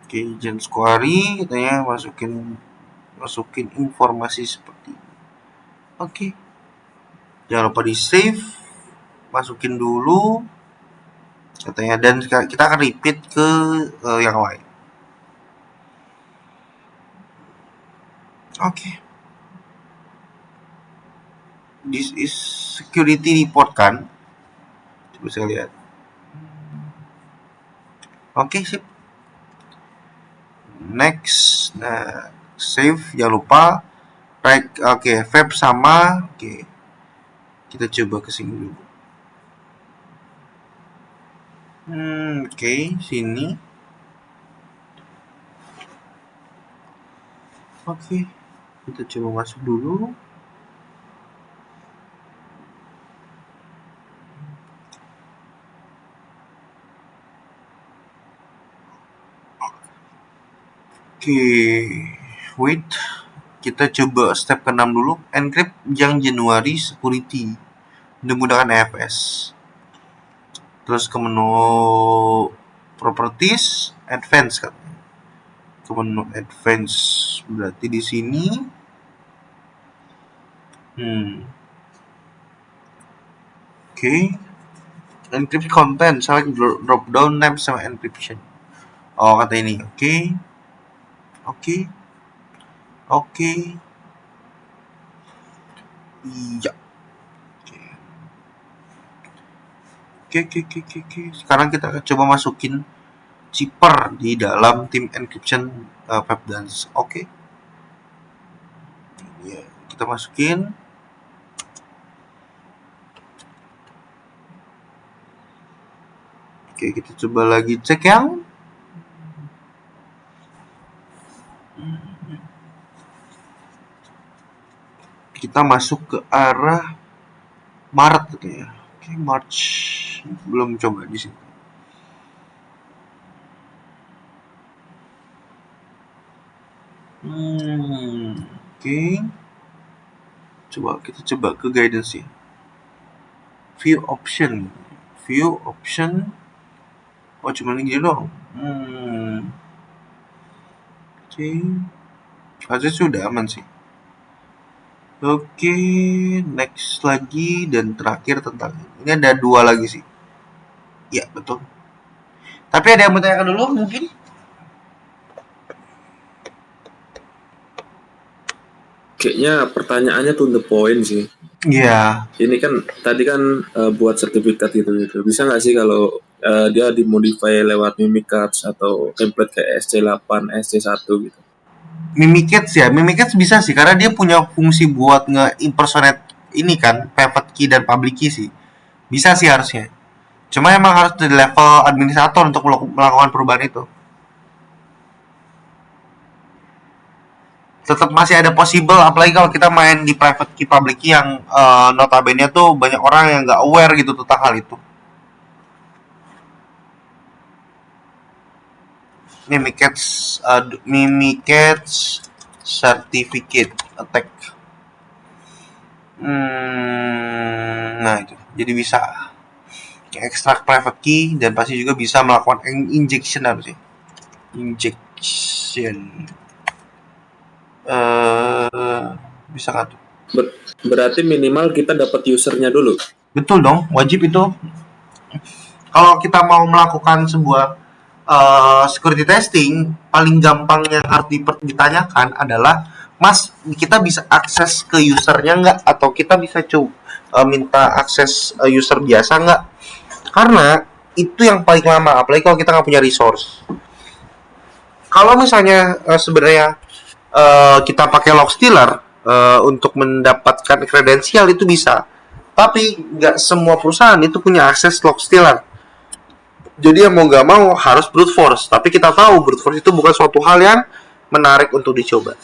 Oke, agent query katanya masukin informasi seperti ini. Oke. Jangan lupa di save, masukin dulu katanya, dan kita akan repeat ke yang lain. Oke. This is security report kan? Coba saya lihat. Oke, sip. Next. Nah, save, jangan lupa. Right, oke, web sama. Oke. Kita coba ke sini dulu. Oke, sini. Oke. Kita coba masuk dulu. Oke, wait. Kita coba step ke-6 dulu. Encrypt yang January security menggunakan EFS. Terus ke menu properties, advance kan. Ke menu advance berarti di sini. Oke. Encrypt content, select drop down name sama encryption. Oh, kata ini. Oke. Iya. Oke. Sekarang kita akan coba masukin zipper di dalam tim encryption Webdance. Oke. Ya, kita masukin. Oke, kita coba lagi cek yang kita masuk ke arah Maret katanya. Oke, March. Belum coba di sini. Oke. Kita coba ke guidance ya. View option. Oh, cuma ini doang. Oke. Aja sudah aman sih. Oke, next lagi dan terakhir tentang ini ada 2 lagi sih. Ya, betul. Tapi ada yang mau tanyakan dulu mungkin? Kayaknya pertanyaannya to the point sih. Iya. Ini kan tadi kan buat sertifikat gitu. Bisa nggak sih kalau dia dimodify lewat Mimikatz atau template kayak SC8, SC1 gitu? Mimikatz bisa sih karena dia punya fungsi buat nge-impersonate ini kan, private key dan public key sih. Bisa sih harusnya. Cuma emang harus di level administrator untuk melakukan perubahan itu. Tetap masih ada possible, apalagi kalau kita main di private key public key yang notabene tuh banyak orang yang nggak aware gitu tentang hal itu. Mimikatz certificate attack. Nah itu, jadi bisa extract private key dan pasti juga bisa melakukan injection apa sih? Injection. Bisa nggak tuh? Berarti minimal kita dapat usernya dulu. Betul dong, wajib itu. Kalau kita mau melakukan sebuah security testing, paling gampang yang harus ditanyakan adalah, Mas, kita bisa akses ke usernya nggak? Atau kita bisa minta akses user biasa nggak? Karena itu yang paling lama, apalagi kalau kita nggak punya resource. Kalau misalnya sebenarnya kita pakai log stealer untuk mendapatkan kredensial itu bisa, tapi nggak semua perusahaan itu punya akses log stealer. Jadi mau nggak mau harus brute force. Tapi kita tahu brute force itu bukan suatu hal yang menarik untuk dicoba.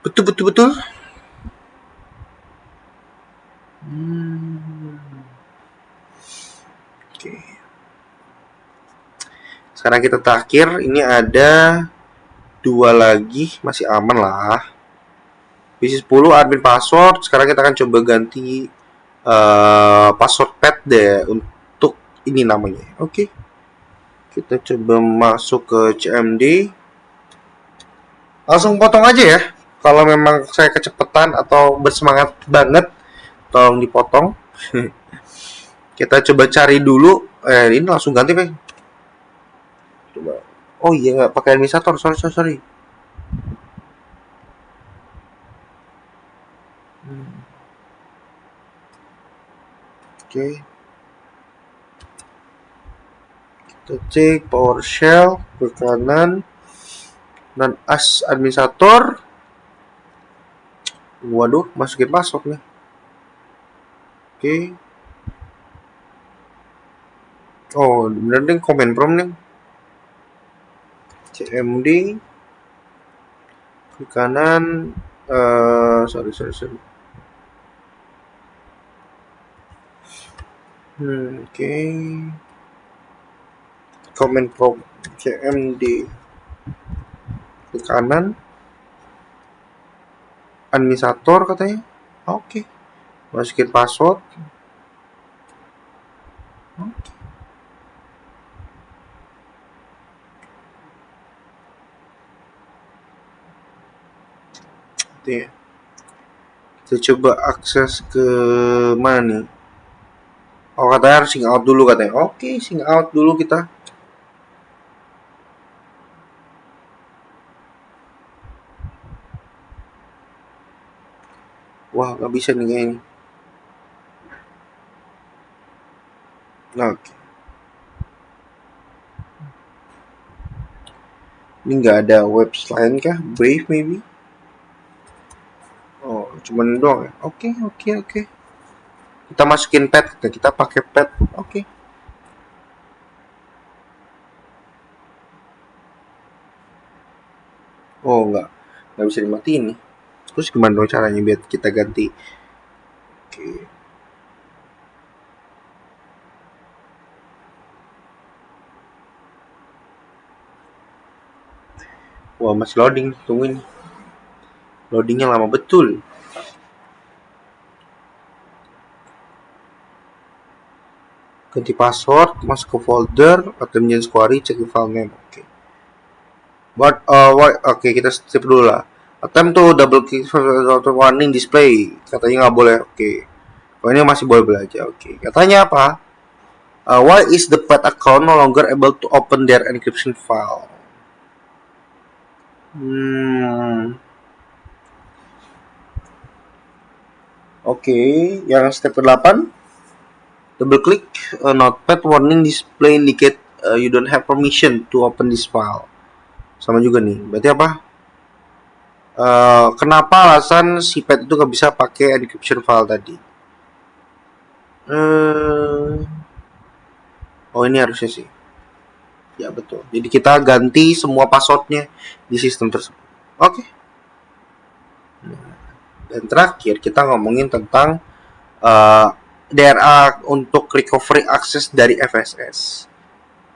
Betul. Oke. Sekarang kita terakhir. Ini ada 2 lagi. Masih aman lah. Basic 10 admin password. Sekarang kita akan coba ganti password pad deh untuk ini namanya. Oke, Kita coba masuk ke CMD. Langsung potong aja ya. Kalau memang saya kecepatan atau bersemangat banget, tolong dipotong. Kita coba cari dulu. Ini langsung ganti, Pak. Coba. Oh iya, nggak pakai administrator. Sorry. Oke. Kita cek PowerShell ke kanan. Dan as administrator. Waduh, masukin password nih. Oke. Oh, bener nih command prompt nih. CMD ke kanan. Sorry. Oke. Command prompt CMD ke kanan. Administrator katanya. Oke. Masukin password. Oke. Kita coba akses ke mana nih? Oh, katanya harus sign out dulu katanya. Oke, sign out dulu kita. Wah, nggak bisa nih kayaknya. Oke. Ini nggak ada web lain kah? Brave maybe? Oh, cuman doang ya? Oke. Kita masukin pet, kita pakai pet. Oke. Oh, nggak bisa dimatiin nih. Terus gimana dong caranya biar kita ganti? Oke. Wah, masih loading, tungguin. Loadingnya lama betul. Ganti password, masuk ke folder, atau menjadi query, cek file name. Oke. Oke, kita skip dulu lah. Attempt to double click auto warning display. Katanya nggak boleh. Oke. Oh, ini masih boleh belajar. Oke. Katanya apa? Why is the pet account no longer able to open their encryption file? Oke, yang step ke-8. Double click notepad warning display indicate you don't have permission to open this file. Sama juga nih. Berarti apa? Kenapa alasan si pet itu nggak bisa pakai encryption file tadi? Oh, ini harusnya sih. Ya betul. Jadi kita ganti semua passwordnya di sistem tersebut. Oke. Dan terakhir kita ngomongin tentang DRA untuk recovery akses dari FSS.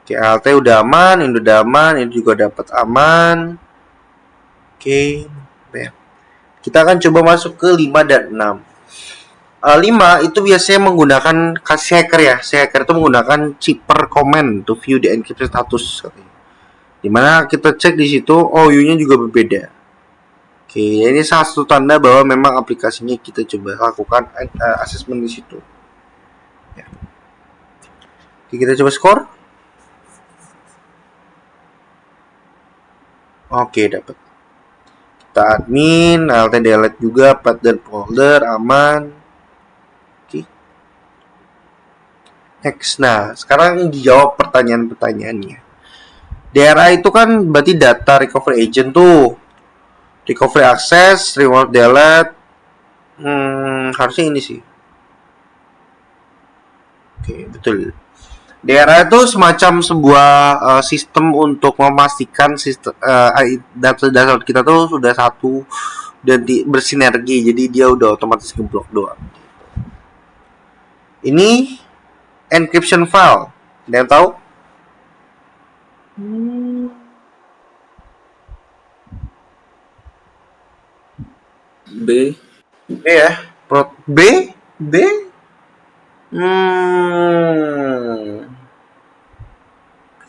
Oke, ALT udah aman, ini udah aman, ini juga dapat aman. Oke, kita akan coba masuk ke 5 dan 6. 5 itu biasanya menggunakan hacker ya. Hacker itu menggunakan zipper command to view the encryption status. Dimana kita cek di situ OU-nya juga berbeda. Oke, ini salah satu tanda bahwa memang aplikasinya kita coba lakukan assessment di situ. Ya. Oke, kita coba skor. Oke, dapat. Kita admin, alt delete juga, path dan folder aman. Oke. Next. Nah, sekarang dijawab pertanyaan-pertanyaannya. DRA itu kan berarti data recovery agent tuh. Recovery access, reward delete. Harusnya ini sih. Oke, betul. DRA itu semacam sebuah sistem untuk memastikan sistem data kita tuh sudah satu dan bersinergi, jadi dia udah otomatis ngeblok doang. Ini encryption file, ada yang tahu? B. B ya, B.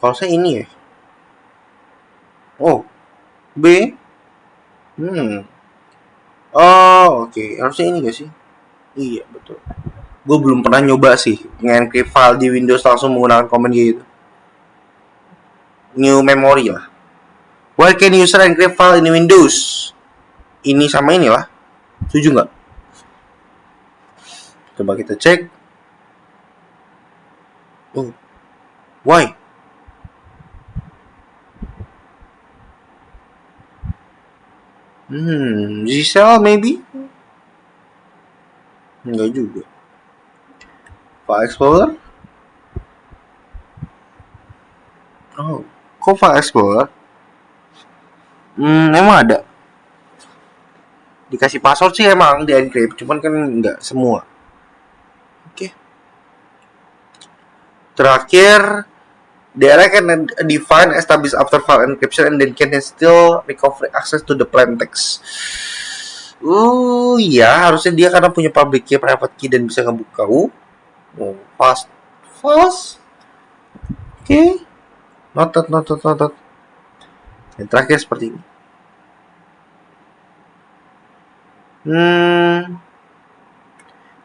Kalau saya ini ya. Oh, B. Oh, oke. Harusnya ini gak sih? Iya, betul. Gue belum pernah nyoba sih nge-encrypt file di Windows langsung menggunakan command gitu. New memory lah. Why can user encrypt file in Windows? Ini sama inilah. Setuju nggak? Coba kita cek. Oh, why? Giselle maybe? Enggak juga. File Explorer? Oh, kok File Explorer? Emang ada. Dikasih password sih emang di encrypt, cuman kan nggak semua. Oke. Terakhir, DRI can define established after file encryption and then can still recover access to the plain text. Iya, harusnya dia karena punya public key, private key dan bisa ngebuka. Fast. Oke. Noted. Yang terakhir seperti ini.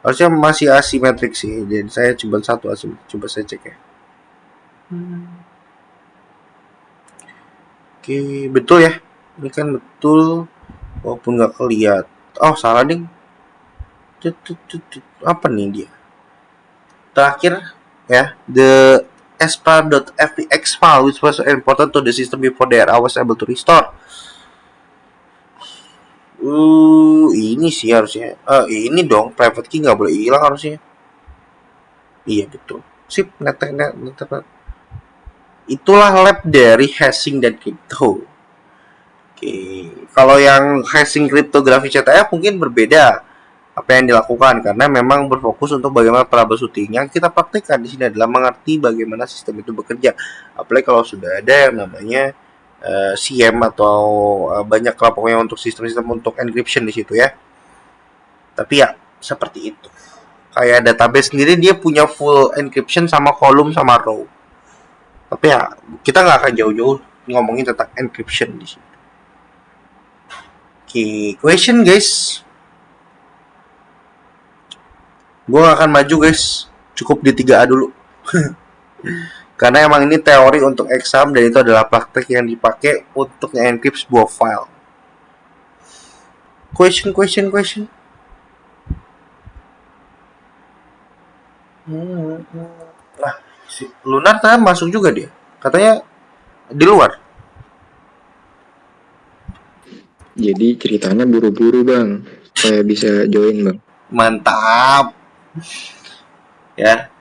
Harusnya masih asimetrik sih. Dan saya coba satu asimetrik. Coba saya cek ya. Oke, betul ya. Ini kan betul. Walaupun nggak kelihat. Oh, salah ding. Apa nih dia? Terakhir ya, the espar.fpx file which was important to the system before DRI was able to restore. Ini sih harusnya. Ini dong, private key nggak boleh hilang harusnya. Iya betul. Sip, net. Itulah lab dari hashing dan crypto. Oke, kalau yang hashing kriptografi CTF mungkin berbeda apa yang dilakukan karena memang berfokus untuk bagaimana troubleshooting. Yang kita praktikkan di sini adalah mengerti bagaimana sistem itu bekerja. Apalagi kalau sudah ada yang namanya CM atau banyak lah pokoknya untuk sistem-sistem untuk encryption di situ ya. Tapi ya seperti itu. Kayak database sendiri dia punya full encryption sama column sama row. Tapi ya kita nggak akan jauh-jauh ngomongin tentang encryption di sini. Oke, question guys. Gue gak akan maju guys. Cukup di 3A dulu. Karena emang ini teori untuk exam dan itu adalah praktek yang dipakai untuk nge-encrypt sebuah file. Question. Nah, si Lunar kan masuk juga dia. Katanya di luar. Jadi ceritanya buru-buru bang, supaya bisa join bang. Mantap. Ya,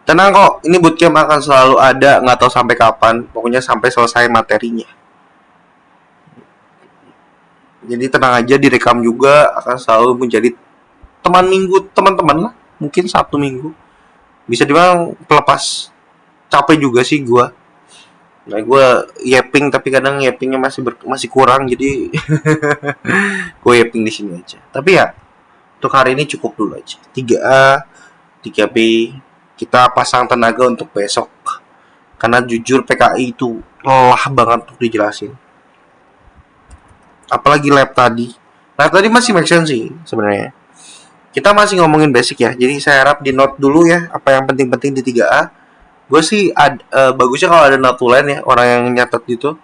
tenang kok. Ini bootcamp akan selalu ada, nggak tahu sampai kapan. Pokoknya sampai selesai materinya. Jadi tenang aja, direkam juga akan selalu menjadi teman minggu teman-teman lah. Mungkin Sabtu Minggu. Bisa dibilang pelepas capek juga sih gua. Nah, gue yapping tapi kadang yappingnya masih kurang jadi gue yapping di sini aja. Tapi ya untuk hari ini cukup dulu aja. 3A, 3B kita pasang tenaga untuk besok. Karena jujur PKI itu lelah banget untuk dijelasin. Apalagi lab tadi. Lab tadi masih make sense sih sebenarnya. Kita masih ngomongin basic ya. Jadi saya harap di note dulu ya apa yang penting-penting di 3A. Gue sih bagusnya kalau ada notulen ya, orang yang nyatet gitu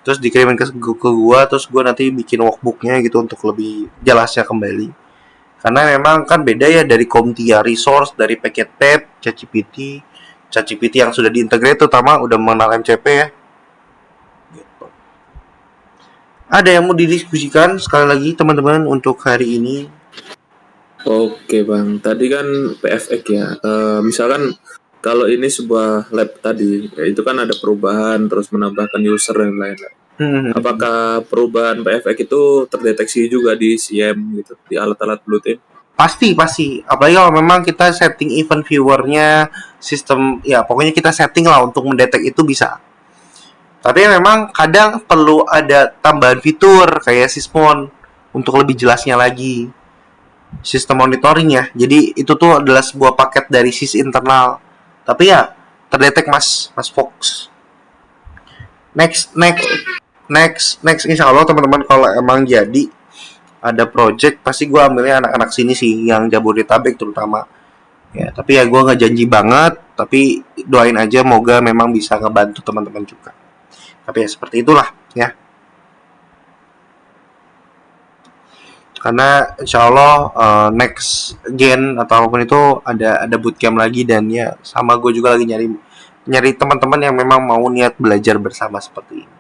terus dikirimin ke gue, terus gue nanti bikin workbooknya gitu untuk lebih jelasnya kembali. Karena memang kan beda ya dari CompTIA resource, dari paket PEP, ChatGPT yang sudah diintegrate terutama udah mengenal MCP ya gitu. Ada yang mau didiskusikan sekali lagi teman-teman untuk hari ini? Oke bang, tadi kan PFX ya. Misalkan kalau ini sebuah lab tadi, ya itu kan ada perubahan terus menambahkan user dan lain-lain. Apakah perubahan PFX itu terdeteksi juga di CM gitu, di alat-alat Bluetooth? Pasti. Apalagi kalau memang kita setting event viewernya, sistem ya pokoknya kita setting lah untuk mendetek itu bisa. Tapi memang kadang perlu ada tambahan fitur kayak Sysmon untuk lebih jelasnya lagi. Sistem monitoring ya. Jadi itu tuh adalah sebuah paket dari sys internal. Tapi ya terdetek Mas Fox. Next insya Allah teman-teman, kalau emang jadi ada project pasti gue ambilnya anak-anak sini sih, yang Jabodetabek terutama ya. Tapi ya gue nggak janji banget, tapi doain aja moga memang bisa ngebantu teman-teman juga. Tapi ya seperti itulah ya, karena insya Allah next gen atau apapun itu ada bootcamp lagi, dan ya sama gue juga lagi nyari teman-teman yang memang mau niat belajar bersama seperti ini.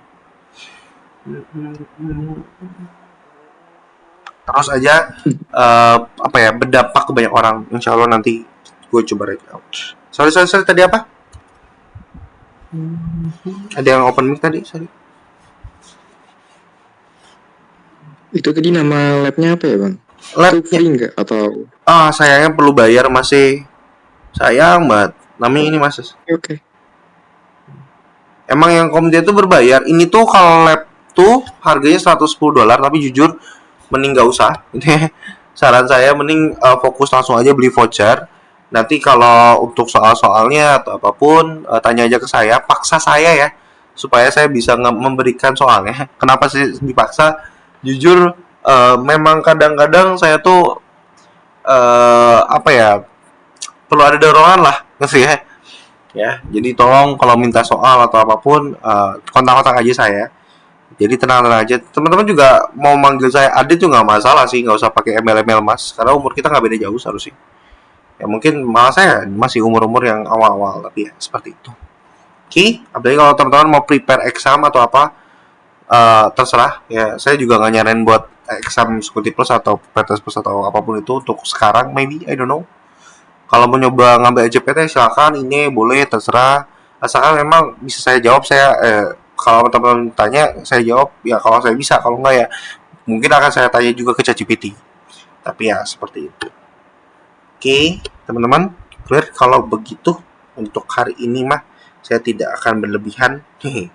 Terus aja apa ya, berdampak ke banyak orang. Insya Allah nanti gue coba reach out. Sorry tadi apa? Ada yang open mic tadi, sorry. Itu tadi nama labnya apa ya bang? Itu free nggak atau? Sayangnya perlu bayar, masih sayang banget. Namanya ini mas. Oke. Emang yang Komdia itu berbayar. Ini tuh kalau lab tuh harganya $110, tapi jujur mending gak usah. Ini saran saya, mending fokus langsung aja beli voucher. Nanti kalau untuk soal-soalnya atau apapun, tanya aja ke saya, paksa saya ya, supaya saya bisa memberikan soalnya. Kenapa sih dipaksa? Jujur memang kadang-kadang saya tuh apa ya, perlu ada dorongan lah ngasih ya. Jadi tolong kalau minta soal atau apapun, kontak-kontak aja saya. Jadi tenang aja, teman-teman juga mau manggil saya Adit tuh nggak masalah sih, nggak usah pakai email mas, karena umur kita nggak beda jauh seharusnya. Ya mungkin malah saya masih umur yang awal-awal, tapi ya seperti itu. Oke, apalagi kalau teman-teman mau prepare exam atau apa, terserah ya. Saya juga nggak nyaranin buat exam Sekuti Plus atau PTS Plus atau apapun itu untuk sekarang, maybe I don't know. Kalau mau nyoba ngambil EJPT silakan, ini boleh, terserah, asalkan memang bisa saya jawab. Saya kalau teman-teman tanya saya jawab ya, kalau saya bisa, kalau enggak ya mungkin akan saya tanya juga ke ChatGPT. Tapi ya seperti itu. Oke, teman-teman, clear. Kalau begitu untuk hari ini mah saya tidak akan berlebihan. Hehe.